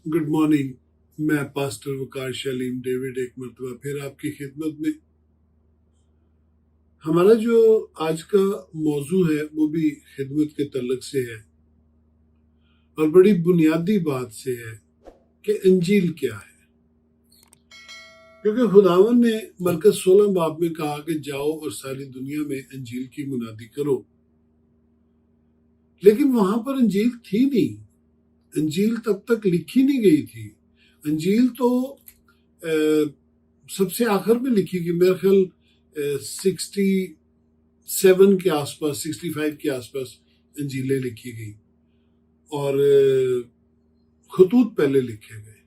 Good morning. मैं pastor वकार शलीम David एक मरतबा फिर आपकी खिदमत में। हमारा जो आज का मौजू है वो भी खिदमत के तल्लुक से है और बड़ी बुनियादी बात से है कि इंजील क्या है। क्योंकि खुदावन ने मरकज 16 बाब में कहा कि जाओ और सारी दुनिया में इंजील की मुनादी करो, लेकिन वहां पर इंजील थी नहीं। इंजील तब तक लिखी नहीं गई थी। इंजील तो सबसे आखिर में लिखी गई, मेरे ख्याल 67 के आसपास, 65 के आसपास इंजीलें लिखी गई और खतूत पहले लिखे गए।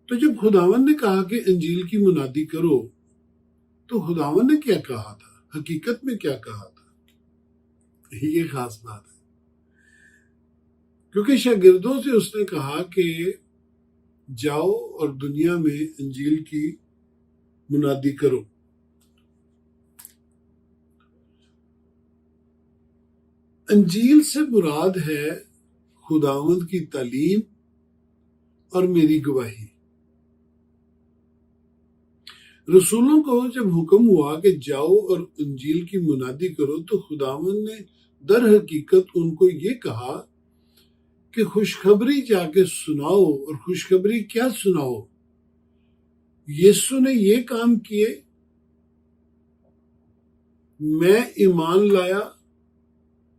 तो जब खुदावन ने कहा कि इंजील की मुनादी करो, तो खुदावन ने क्या कहा था, हकीकत में क्या कहा था, ये खास बात है। क्योंकि शागिर्दों से उसने कहा कि जाओ और दुनिया में इंजील की मुनादी करो। इंजील से मुराद है खुदावंद की तालीम और मेरी गवाही। रसूलों को जब हुक्म हुआ कि जाओ और इंजील की मुनादी करो, तो खुदावंद ने दर हकीकत उनको ये कहा कि खुशखबरी जाके सुनाओ। और खुशखबरी क्या सुनाओ? यीशु ने ये काम किए, मैं ईमान लाया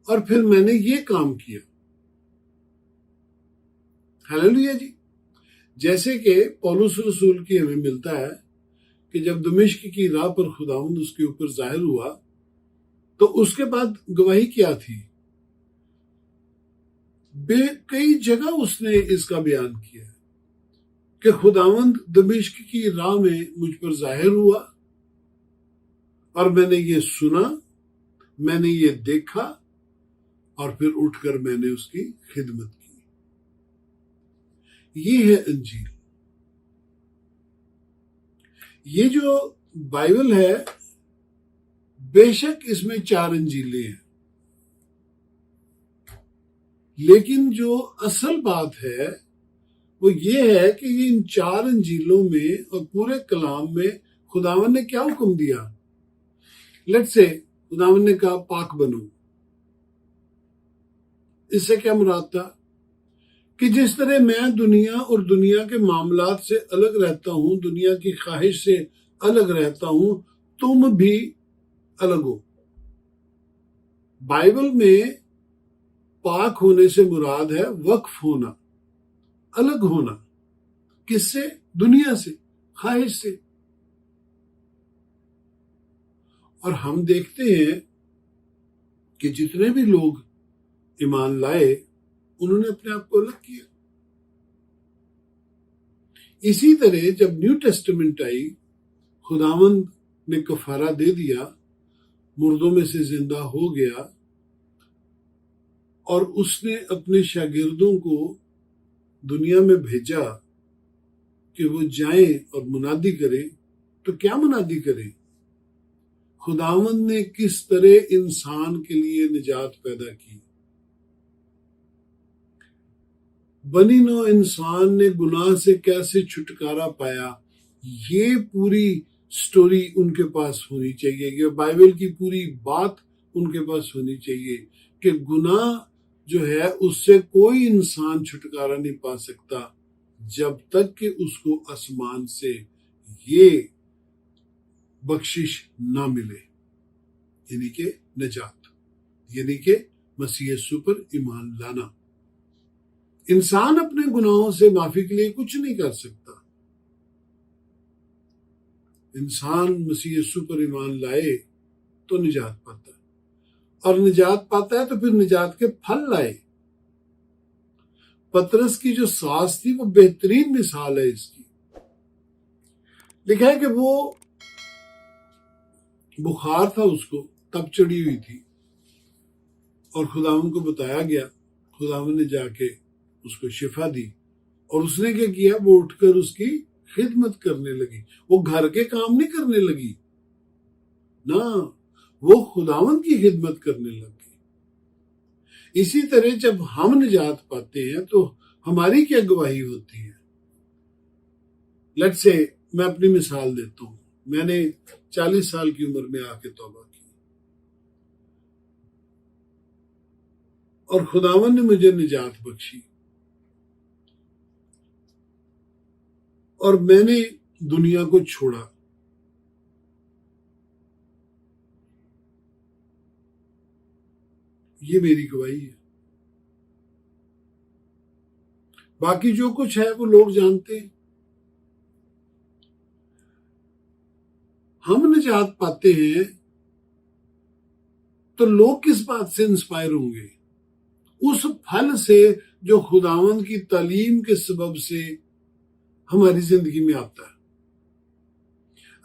और फिर मैंने ये काम किया। हालेलुया जी। जैसे कि पौलुस रसूल की हमें मिलता है कि जब दमिश्क की राह पर खुदावंद उसके ऊपर जाहिर हुआ, तो उसके बाद गवाही क्या थी? कई जगह उसने इसका बयान किया कि खुदावंद दमिश्क की राह में मुझ पर जाहिर हुआ और मैंने ये सुना, मैंने ये देखा और फिर उठकर मैंने उसकी खिदमत की। ये है इंजील। ये जो बाइबल है, बेशक इसमें 4 इंजीलें हैं, लेकिन जो असल बात है वो ये है कि ये इन 4 इंजीलों में और पूरे कलाम में खुदावन ने क्या हुक्म दिया। लेट्स से खुदावन ने कहा पाक बनो। इससे क्या मुराद था कि जिस तरह मैं दुनिया और दुनिया के मामलात से अलग रहता हूं, दुनिया की ख्वाहिश से अलग रहता हूं, तुम भी अलग हो। बाइबल में पाक होने से मुराद है वक्फ होना, अलग होना। किससे? दुनिया से, ख्वाहिश से। और हम देखते हैं कि जितने भी लोग ईमान लाए, उन्होंने अपने आप को अलग किया। इसी तरह जब न्यू टेस्टामेंट आई, खुदावंद ने कफारा दे दिया, मुर्दों में से जिंदा हो गया और उसने अपने शागिर्दों को दुनिया में भेजा कि वो जाएं और मुनादी करें। तो क्या मुनादी करें? खुदावंद ने किस तरह इंसान के लिए निजात पैदा की। बनी नौ इंसान ने गुनाह से कैसे छुटकारा पाया, ये पूरी स्टोरी उनके पास होनी चाहिए। ये बाइबल की पूरी बात उनके पास होनी चाहिए कि गुनाह जो है उससे कोई इंसान छुटकारा नहीं पा सकता जब तक कि उसको आसमान से ये बख्शिश ना मिले, यानी कि निजात, यानी कि मसीह यीशु पर ईमान लाना। इंसान अपने गुनाहों से माफी के लिए कुछ नहीं कर सकता। इंसान मसीह यीशु पर ईमान लाए तो निजात पाता है, और निजात पाता है तो फिर निजात के फल लाए। पतरस की जो सांस थी वो बेहतरीन मिसाल है इसकी। लिखा है कि वो बुखार था, उसको तब चढ़ी हुई थी और खुदावन को बताया गया। खुदावन ने जाके उसको शिफा दी और उसने क्या किया, वो उठकर उसकी खिदमत करने लगी। वो घर के काम नहीं करने लगी ना, वो खुदावन की खिदमत करने लगी। اسی طرح جب ہم نجات پاتے ہیں تو ہماری کیا گواہی ہوتی ہے؟ لیٹ سے میں اپنی مثال دیتا ہوں. میں نے 40 سال کی عمر میں آ کے توبہ کی اور خداوند نے مجھے نجات بخشی اور میں نے دنیا کو چھوڑا. یہ میری گواہی ہے. باقی جو کچھ ہے وہ لوگ جانتے ہیں. ہم نجات پاتے ہیں تو لوگ کس بات سے انسپائر ہوں گے؟ اس پھل سے جو خداوند کی تعلیم کے سبب سے ہماری زندگی میں آتا ہے.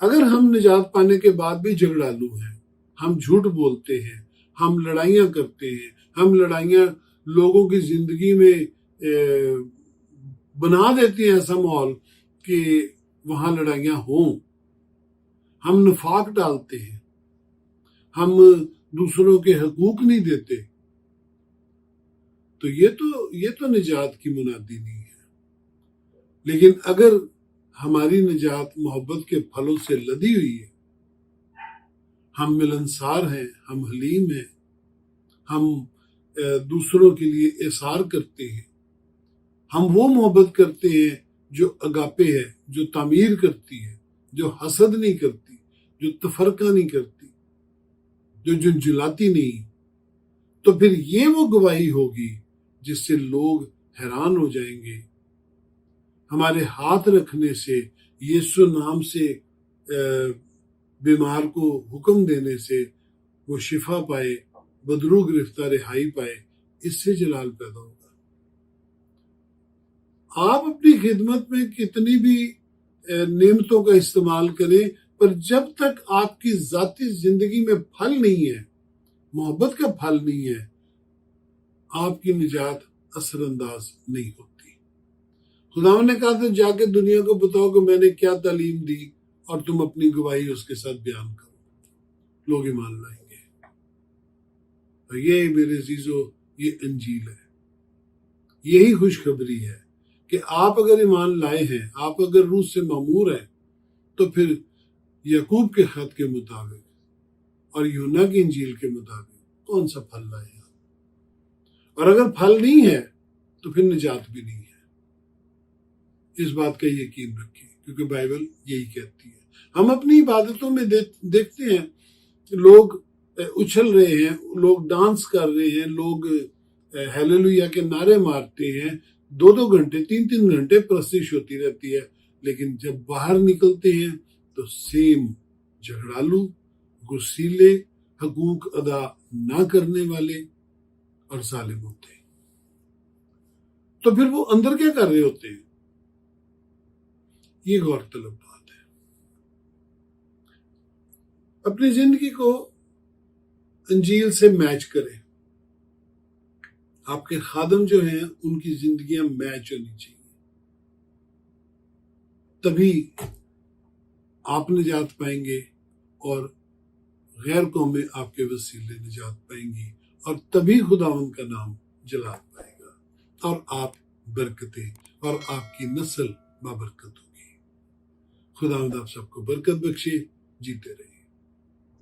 اگر ہم نجات پانے کے بعد بھی جھگڑالو ہیں، ہم جھوٹ بولتے ہیں، ہم لڑائیاں کرتے ہیں، ہم لڑائیاں لوگوں کی زندگی میں بنا دیتے ہیں ایسا ماحول کہ وہاں لڑائیاں ہوں، ہم نفاق ڈالتے ہیں، ہم دوسروں کے حقوق نہیں دیتے، تو یہ تو نجات کی منادی نہیں ہے. لیکن اگر ہماری نجات محبت کے پھلوں سے لدی ہوئی ہے، ہم ملنسار ہیں، ہم حلیم ہیں، ہم دوسروں کے لیے احسار کرتے ہیں، ہم وہ محبت کرتے ہیں جو اگاپے ہے، جو تعمیر کرتی ہے، جو حسد نہیں کرتی، جو تفرقہ نہیں کرتی، جو جنجلاتی نہیں، تو پھر یہ وہ گواہی ہوگی جس سے لوگ حیران ہو جائیں گے. ہمارے ہاتھ رکھنے سے، یسوع نام سے بیمار کو حکم دینے سے وہ شفا پائے، بدرو گرفتہ رہائی پائے، اس سے جلال پیدا ہوگا. آپ اپنی خدمت میں کتنی بھی نعمتوں کا استعمال کریں، پر جب تک آپ کی ذاتی زندگی میں پھل نہیں ہے، محبت کا پھل نہیں ہے، آپ کی نجات اثر انداز نہیں ہوتی. خداوند نے کہا تھا جا کے دنیا کو بتاؤ کہ میں نے کیا تعلیم دی اور تم اپنی گواہی اس کے ساتھ بیان کرو، لوگ ایمان لائیں گے. اور یہ میرے عزیزو، یہ انجیل ہے، یہی خوشخبری ہے کہ آپ اگر ایمان لائے ہیں، آپ اگر روح سے معمور ہیں، تو پھر یعقوب کے خط کے مطابق اور یوحنا کی انجیل کے مطابق کون سا پھل لائے ہیں. اور اگر پھل نہیں ہے تو پھر نجات بھی نہیں ہے. اس بات کا یقین رکھیں، کیونکہ بائبل یہی کہتی ہے. ہم اپنی عبادتوں میں دیکھتے ہیں لوگ اچھل رہے ہیں، لوگ ڈانس کر رہے ہیں، لوگ ہیلیلویا کے نعرے مارتے ہیں، 2 گھنٹے 3 گھنٹے پرستش ہوتی رہتی ہے. لیکن جب باہر نکلتے ہیں تو سیم جھگڑالو، غصیلے، حقوق ادا نہ کرنے والے اور ظالم ہوتے ہیں. تو پھر وہ اندر کیا کر رہے ہوتے ہیں؟ یہ غور طلب بات ہے. اپنی زندگی کو انجیل سے میچ کریں. آپ کے خادم جو ہیں ان کی زندگیاں میچ ہونی چاہیے، تبھی آپ نجات پائیں گے اور غیر قومیں آپ کے وسیلے نجات پائیں گی، اور تبھی خداوند کا نام جلال پائے گا اور آپ برکتیں اور آپ کی نسل بابرکت ہوگی. خداوند آپ سب کو برکت بخشے. جیتے رہے.